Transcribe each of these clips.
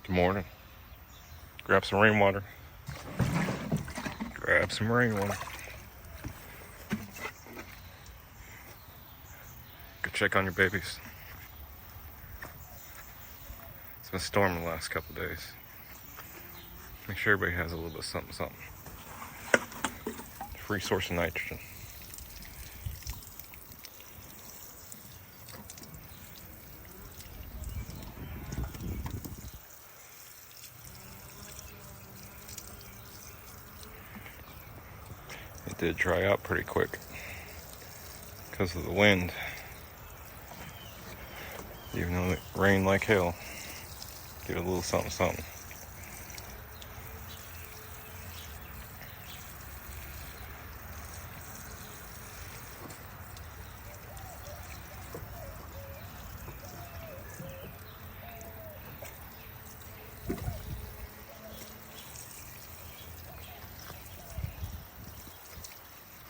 Good morning. Grab some rainwater. Grab some rainwater. Go check on your babies. It's been storming the last couple days. Make sure everybody has a little bit of something. Free source of nitrogen. It did dry out pretty quick because of the wind. Even though it rained like hell, give it a little something.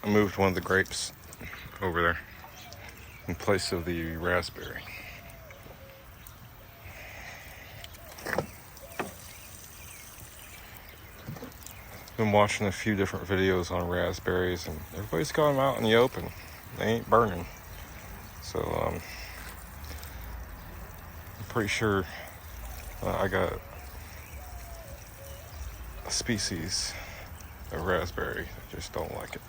I moved one of the grapes over there in place of the raspberry. Been watching a few different videos on raspberries, and everybody's got them out in the open. They ain't burning. So I'm pretty sure I got a species of raspberry. I just don't like it.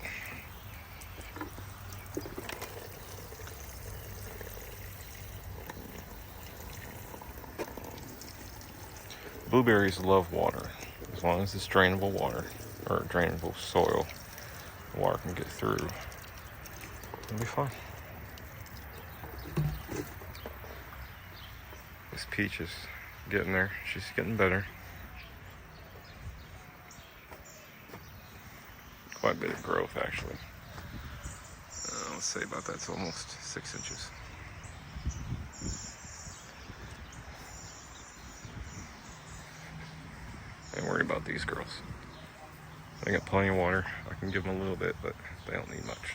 Blueberries love water. As long as it's drainable water or drainable soil, the water can get through. It'll be fine. This peach is getting there. She's getting better. Quite a bit of growth, actually. Let's say about that's almost 6 inches. Ain't worried about these girls. They got plenty of water. I can give them a little bit, but they don't need much.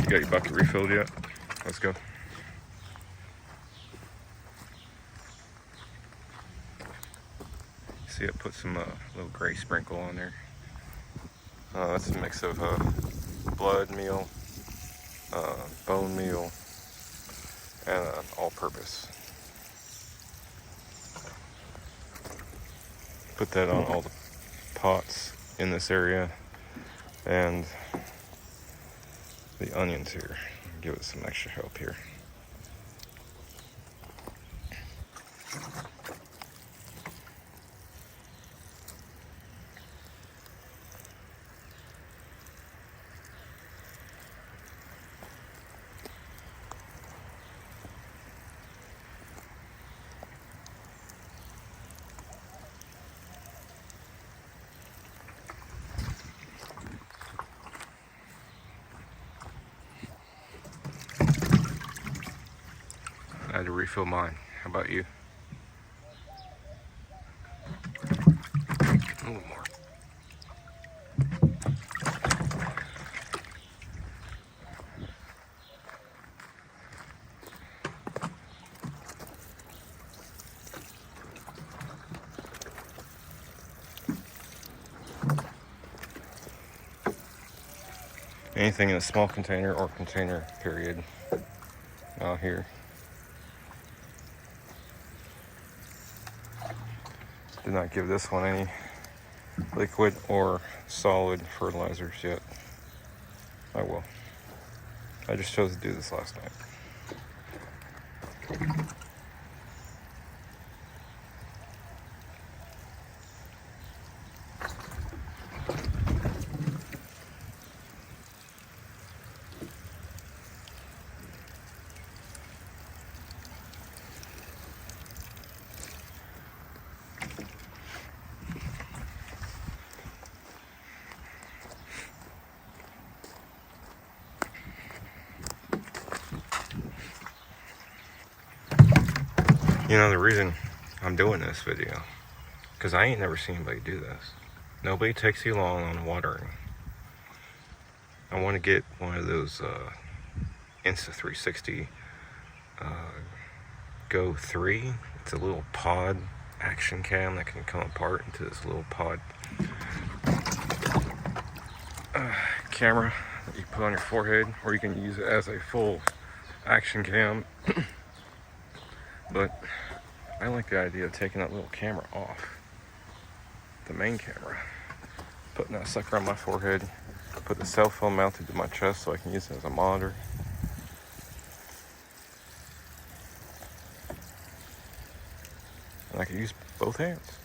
You got your bucket refilled yet? Let's go. See, I put some little gray sprinkle on there. That's a mix of blood meal, bone meal, and all-purpose. Put that on all the pots in this area and the onions here. Give it some extra help here. I had to refill mine. How about you? A little more. Anything in a small container or container, period. Out here. Did not give this one any liquid or solid fertilizers yet. I will. I just chose to do this last night. You know, the reason I'm doing this video, because I ain't never seen anybody do this. Nobody takes you along on watering. I want to get one of those Insta360 Go 3. It's a little pod action cam that can come apart into this little pod camera that you put on your forehead, or you can use it as a full action cam. But I like the idea of taking that little camera off the main camera, putting that sucker on my forehead, put the cell phone mounted to my chest so I can use it as a monitor. And I can use both hands.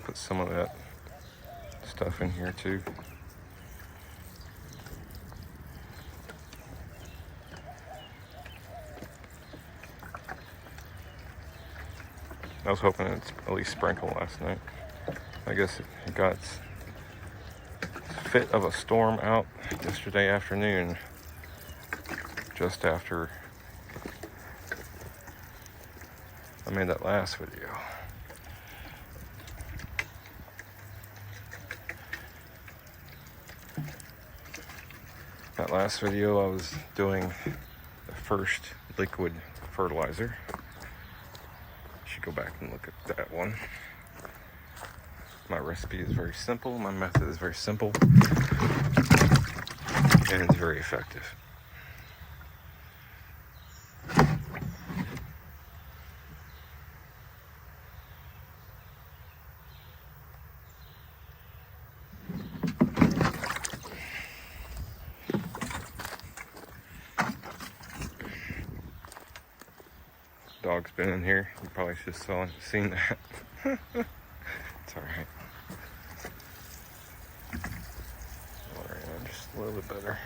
Put some of that stuff in here too. I was hoping it'd at least sprinkle last night. I guess it got its fit of a storm out yesterday afternoon, just after I made that last video. That last video I was doing the first liquid fertilizer. Should go back and look at that one. My recipe is very simple, my method is very simple, and it's very effective. Dog's been in here. You probably should have seen that. It's alright. Alright, just a little bit better.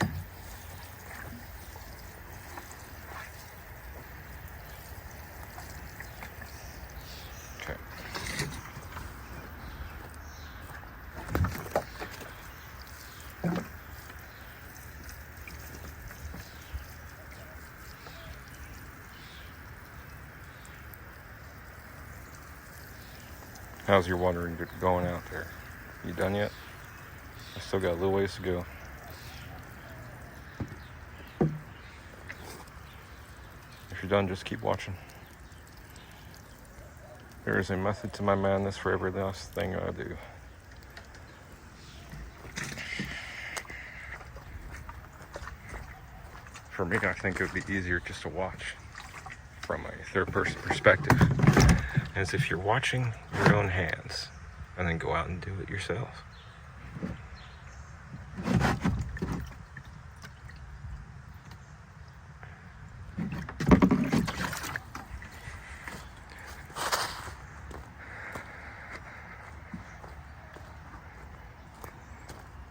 Okay. How's your watering going out there? You done yet? I still got a little ways to go. If you're done, just keep watching. There is a method to my madness for every last thing I do. For me, I think it would be easier just to watch from a third-person perspective, as if you're watching your own hands, and then go out and do it yourself.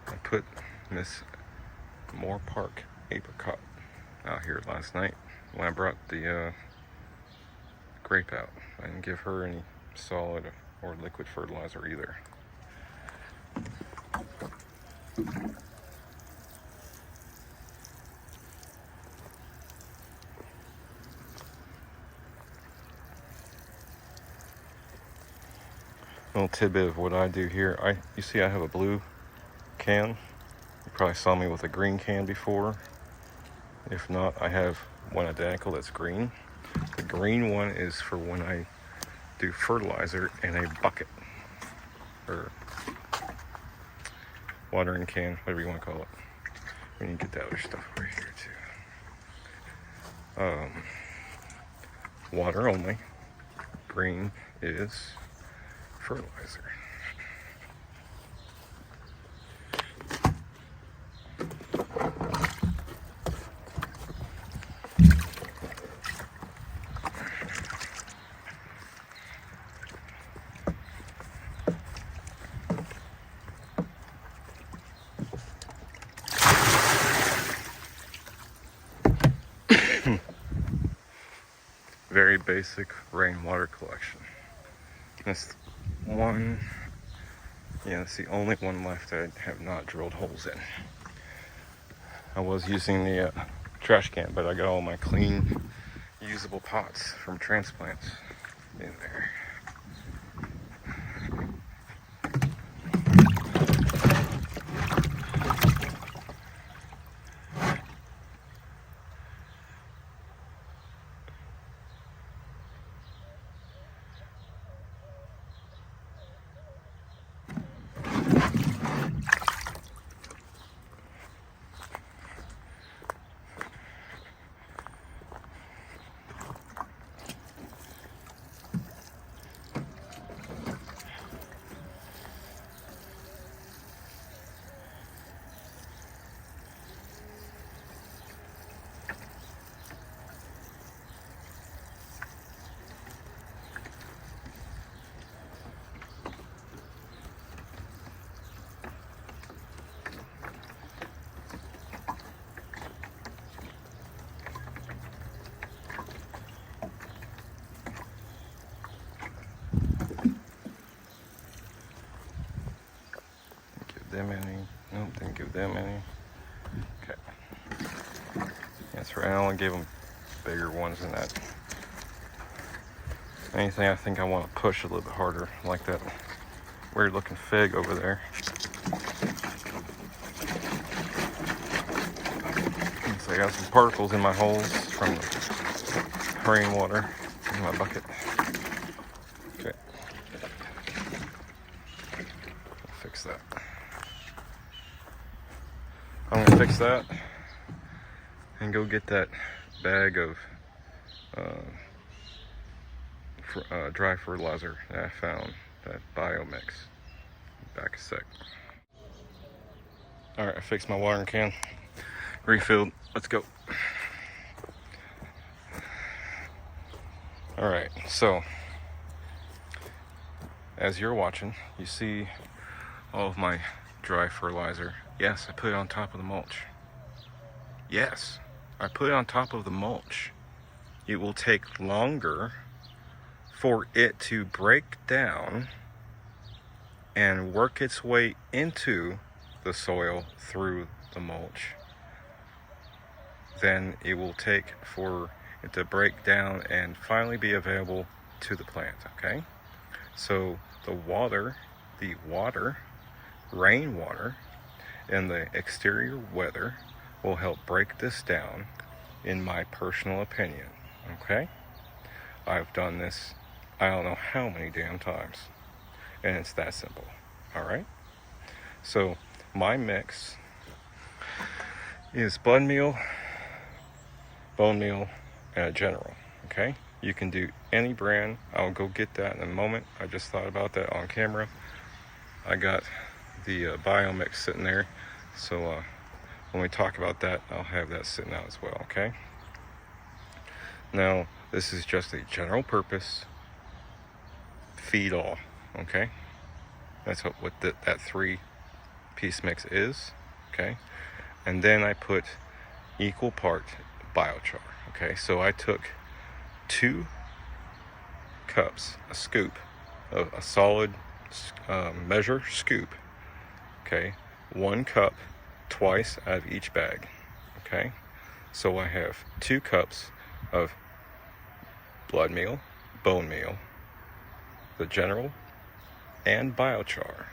I put Miss Moore Park apricot out here last night when I brought the grape out. I didn't give her any solid or liquid fertilizer either. Little tidbit of what I do here. You see I have a blue can. You probably saw me with a green can before. If not, I have one identical that's green. The green one is for when I do fertilizer in a bucket, or watering can, whatever you want to call it. We need to get the other stuff over here too. Water only. Green is fertilizer. Very basic rainwater collection. This one, yeah, it's the only one left I have not drilled holes in. I was using the trash can, but I got all my clean, usable pots from transplants in there. Them any? Nope, didn't give them any. Okay. That's right. I only gave them bigger ones than that. Anything I think I want to push a little bit harder, like that weird looking fig over there. So I got some particles in my holes from the rainwater in my bucket. Okay. Fix that. I'm gonna fix that and go get that bag of dry fertilizer that I found, that Biomix. Back a sec. Alright, I fixed my watering can. Refilled. Let's go. Alright, so as you're watching, you see all of my dry fertilizer. Yes, I put it on top of the mulch. Yes, I put it on top of the mulch. It will take longer for it to break down and work its way into the soil through the mulch than it will take for it to break down and finally be available to the plant, okay? So the water, rainwater, and the exterior weather will help break this down, in my personal opinion, okay? I've done this I don't know how many damn times, and it's that simple. All right, so my mix is blood meal, bone meal, and a general. Okay, you can do any brand. I'll go get that in a moment. I just thought about that on camera. I got the Biomix sitting there, so when we talk about that, I'll have that sitting out as well. Okay, now this is just a general purpose feed all. Okay, that's what that 3-piece mix is. Okay, and then I put equal part biochar. Okay, so I took 2 cups, a scoop of a solid measure scoop. Okay, 1 cup twice out of each bag. Okay, so I have 2 cups of blood meal, bone meal, the general, and biochar.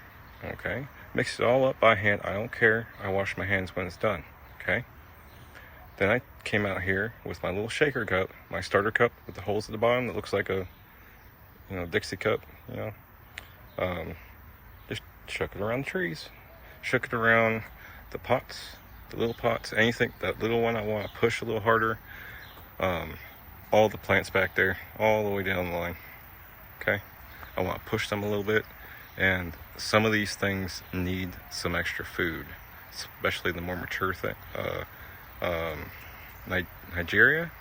Okay, mix it all up by hand. I don't care. I wash my hands when it's done. Okay, then I came out here with my little shaker cup, my starter cup with the holes at the bottom that looks like a Dixie cup. Just shook it around the trees, shook it around the pots, the little pots, anything. That little one I want to push a little harder. All the plants back there, all the way down the line. Okay, I want to push them a little bit, and some of these things need some extra food, especially the more mature thing. Nigeria,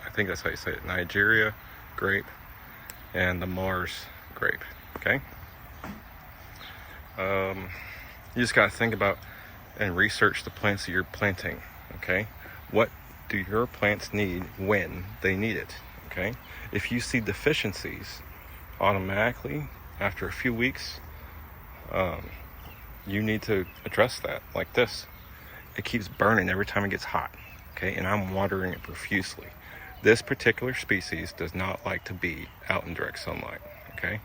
I think that's how you say it. Nigeria grape and the Mars grape. Okay, you just got to think about and research the plants that you're planting. Okay, what do your plants need when they need it? Okay, if you see deficiencies, automatically after a few weeks, you need to address that. Like this, it keeps burning every time it gets hot. okay, and I'm watering it profusely. This particular species does not like to be out in direct sunlight, okay?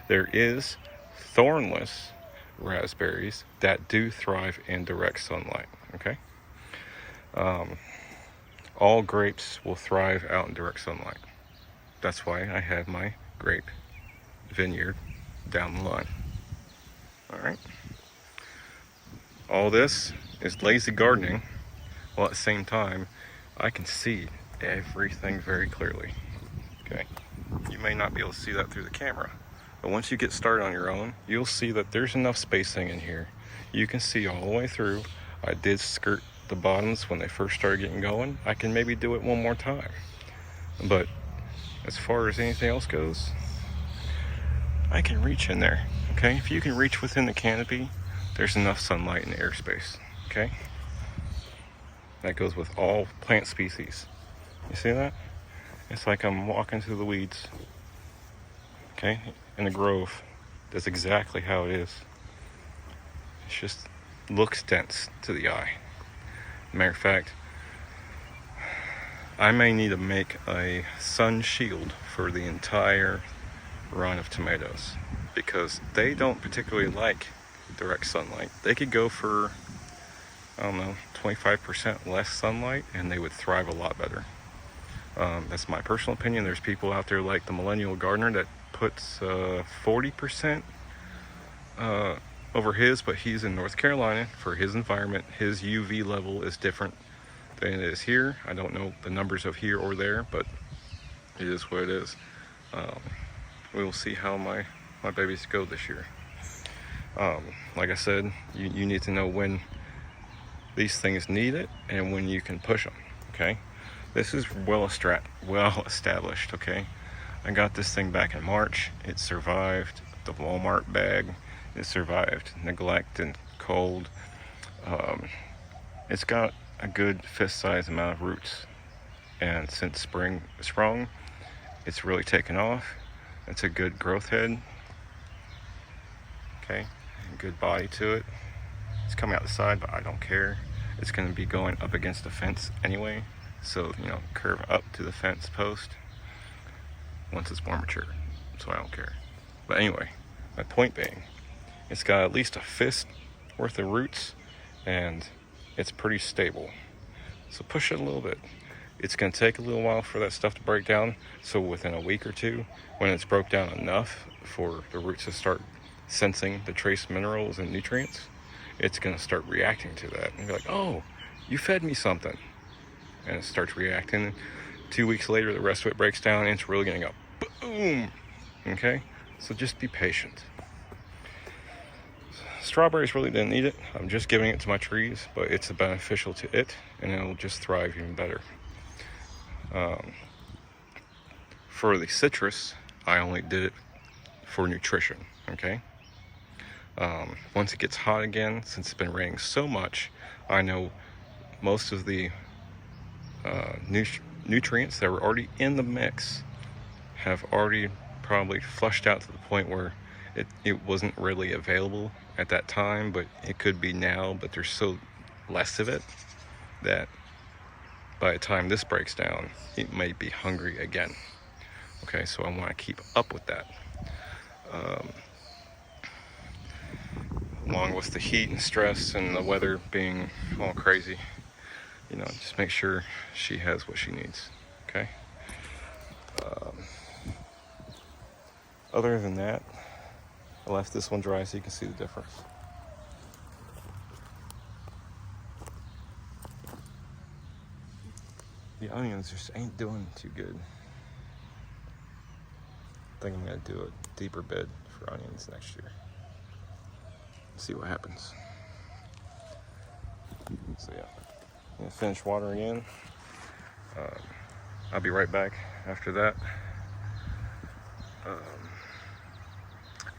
There is thornless raspberries that do thrive in direct sunlight, okay? All grapes will thrive out in direct sunlight. That's why I have my grape vineyard down the line. All right. All this is lazy gardening, while at the same time, I can see everything very clearly. Okay. You may not be able to see that through the camera, but once you get started on your own, you'll see that there's enough spacing in here. You can see all the way through. I did skirt the bottoms when they first started getting going. I can maybe do it one more time. But as far as anything else goes, I can reach in there. Okay, if you can reach within the canopy, there's enough sunlight and airspace. Okay, that goes with all plant species. You see that? It's like I'm walking through the weeds. Okay, in a grove. That's exactly how it is. It just looks dense to the eye. Matter of fact, I may need to make a sun shield for the entire run of tomatoes because they don't particularly like direct sunlight. They could go for, I don't know, 25% less sunlight and they would thrive a lot better. That's my personal opinion. There's people out there like the Millennial Gardener that puts 40% over his, but he's in North Carolina. For his environment, his UV level is different than it is here. I don't know the numbers of here or there, but it is what it is. We will see how my babies go this year. Like I said, you need to know when these things need it and when you can push them, okay? This is well established, okay? I got this thing back in March. It survived the Walmart bag. It survived neglect and cold. It's got a good fist-sized amount of roots. And since spring sprung, it's really taken off. It's a good growth head. Okay, good body to it. It's coming out the side, but I don't care. It's going to be going up against the fence anyway. So, curve up to the fence post once it's more mature. So I don't care. But anyway, my point being, it's got at least a fist worth of roots and it's pretty stable. So push it a little bit. It's going to take a little while for that stuff to break down. So within a week or two, when it's broke down enough for the roots to start sensing the trace minerals and nutrients, it's going to start reacting to that. And be like, oh, you fed me something. And it starts reacting. 2 weeks later, the rest of it breaks down and it's really going to go boom. Okay? So just be patient. Strawberries really didn't need it. I'm just giving it to my trees, but it's beneficial to it and it'll just thrive even better. For the citrus, I only did it for nutrition, okay? Once it gets hot again, since it's been raining so much, I know most of the nutrients that were already in the mix have already probably flushed out to the point where it wasn't really available at that time, but it could be now, but there's so less of it that by the time this breaks down, it may be hungry again. Okay, so I want to keep up with that. Along with the heat and stress and the weather being all crazy, just make sure she has what she needs, okay? Other than that, I left this one dry so you can see the difference. The onions just ain't doing too good. I think I'm gonna do a deeper bed for onions next year. See what happens. So yeah, I'm gonna finish watering in. I'll be right back after that.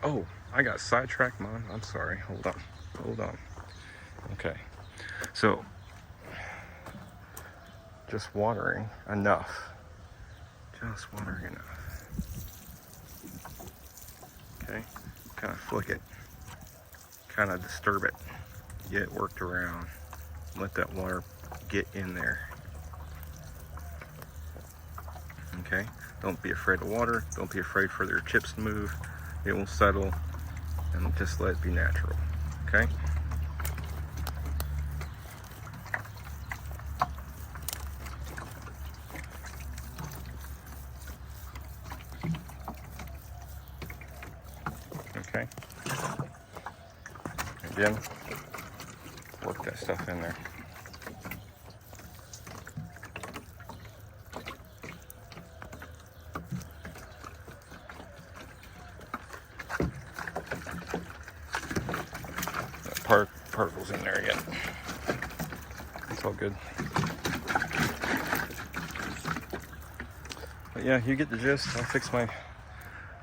Oh, I got sidetracked, Mom. I'm sorry. Hold on. Okay, so just watering enough. Okay, kind of flick it, kind of disturb it, get it worked around, let that water get in there. Okay, don't be afraid of water. Don't be afraid for their chips to move. It will settle, and just let it be natural. Okay. Okay. Again, work that stuff in there. That particles in there again. It's all good. But yeah, you get the gist. I'll fix my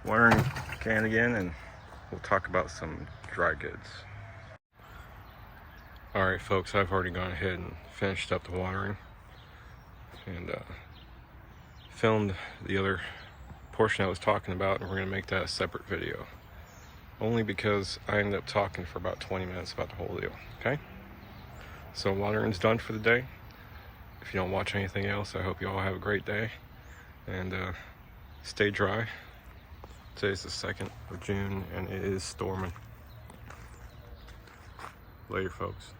watering can again, and we'll talk about some dry goods. Alright folks, I've already gone ahead and finished up the watering and filmed the other portion I was talking about, and we're going to make that a separate video. Only because I ended up talking for about 20 minutes about the whole deal. Okay? So watering's done for the day. If you don't watch anything else, I hope you all have a great day. And stay dry. Today's the 2nd of June and it is storming. Later folks.